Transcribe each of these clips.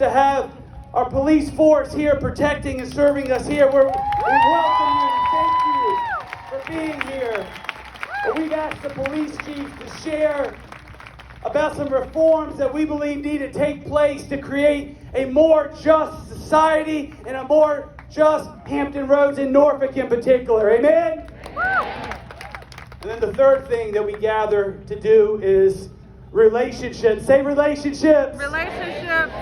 to have our police force here protecting and serving us here. We welcome you and thank you for being here. But we've asked the police chief to share about some reforms that we believe need to take place to create a more just society and a more just Hampton Roads in Norfolk in particular. Amen? And then the third thing that we gather to do is relationships. Say relationships. Relationships.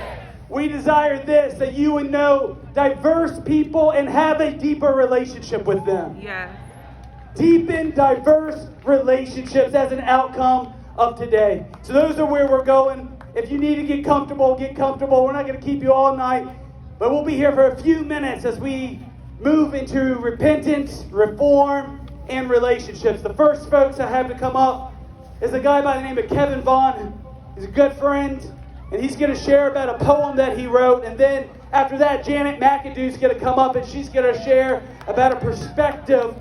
We desire this, that you would know diverse people and have a deeper relationship with them. Yes. Deepen diverse relationships as an outcome of today. So those are where we're going. If you need to get comfortable, get comfortable. We're not going to keep you all night, but we'll be here for a few minutes as we move into repentance, reform, and relationships. The first folks I have to come up is a guy by the name of Kevin Vaughn. He's a good friend, and he's going to share about a poem that he wrote. And then after that, Janet McAdoo's going to come up, and she's going to share about a perspective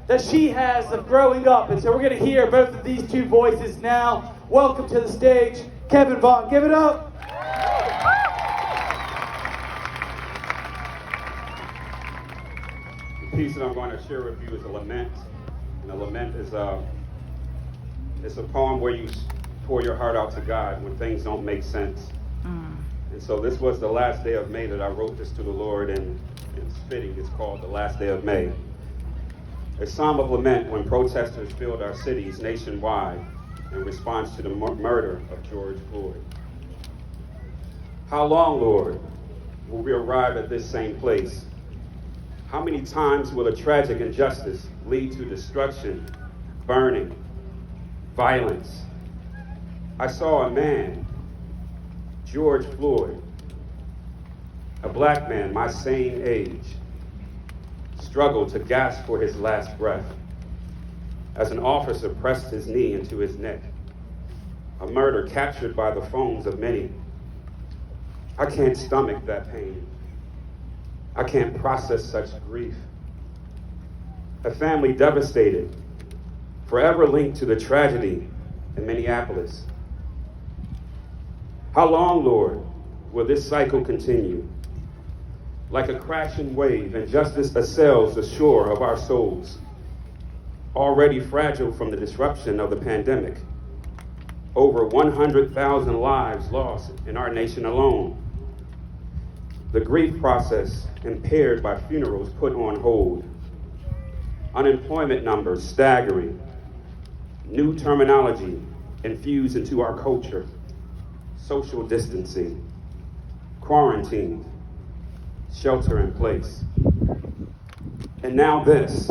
that she has of growing up. And so we're going to hear both of these two voices now. Welcome to the stage, Kevin Vaughn. Give it up. The piece that I'm going to share with you is a lament. And a lament is it's a poem where you pour your heart out to God when things don't make sense. And so this was the last day of May that I wrote this to the Lord, and it's fitting. It's called The Last Day of May. A psalm of lament when protesters filled our cities nationwide in response to the murder of George Floyd. How long, Lord, will we arrive at this same place? How many times will a tragic injustice lead to destruction, burning, violence? I saw a man, George Floyd, a black man my same age, struggled to gasp for his last breath as an officer pressed his knee into his neck. A murder captured by the phones of many. I can't stomach that pain. I can't process such grief. A family devastated, forever linked to the tragedy in Minneapolis. How long, Lord, will this cycle continue? Like a crashing wave, injustice assails the shore of our souls, already fragile from the disruption of the pandemic. Over 100,000 lives lost in our nation alone. The grief process impaired by funerals put on hold. Unemployment numbers staggering. New terminology infused into our culture. Social distancing, quarantine, shelter in place. And now this.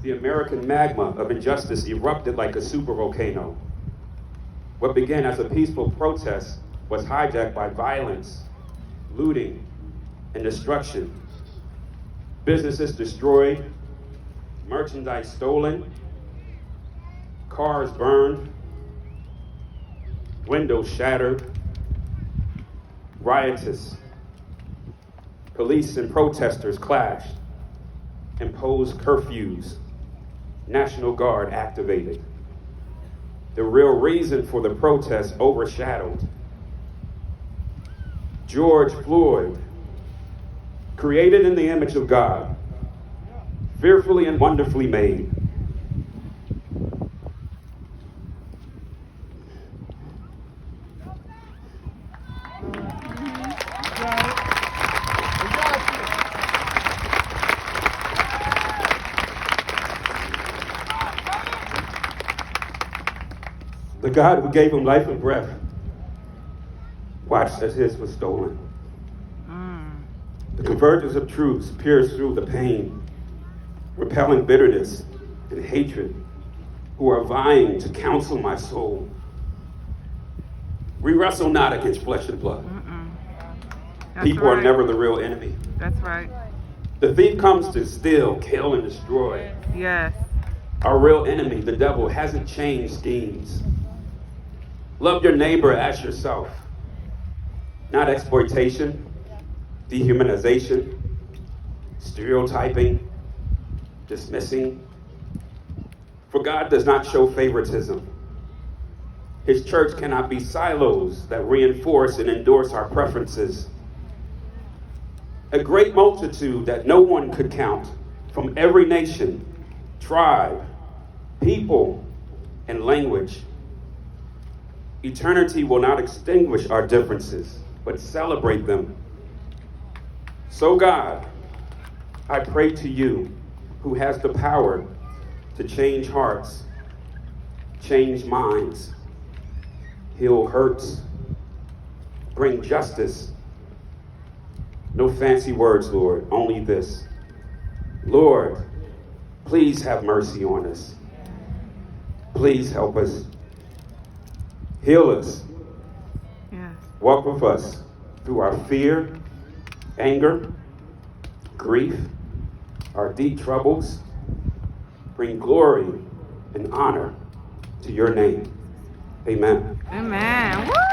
The American magma of injustice erupted like a supervolcano. What began as a peaceful protest was hijacked by violence, looting, and destruction. Businesses destroyed, merchandise stolen, cars burned, windows shattered, riotous. Police and protesters clashed, imposed curfews, National Guard activated. The real reason for the protest overshadowed. George Floyd, created in the image of God, fearfully and wonderfully made. The God who gave him life and breath watched as his was stolen. The convergence of truths pierced through the pain, repelling bitterness and hatred, who are vying to counsel my soul. We wrestle not against flesh and blood. People are never the real enemy. That's right. The thief comes to steal, kill, and destroy. Yes. Our real enemy, the devil, hasn't changed schemes. Love your neighbor as yourself. Not exploitation, dehumanization, stereotyping, dismissing. For God does not show favoritism. His church cannot be silos that reinforce and endorse our preferences. A great multitude that no one could count, from every nation, tribe, people, and language. Eternity will not extinguish our differences, but celebrate them. So God, I pray to you, who has the power to change hearts, change minds, heal hurts, bring justice. No fancy words, Lord, only this. Lord, please have mercy on us. Please help us. Heal us. Yes. Walk with us through our fear, anger, grief, our deep troubles. Bring glory and honor to your name. Amen. Amen. Woo!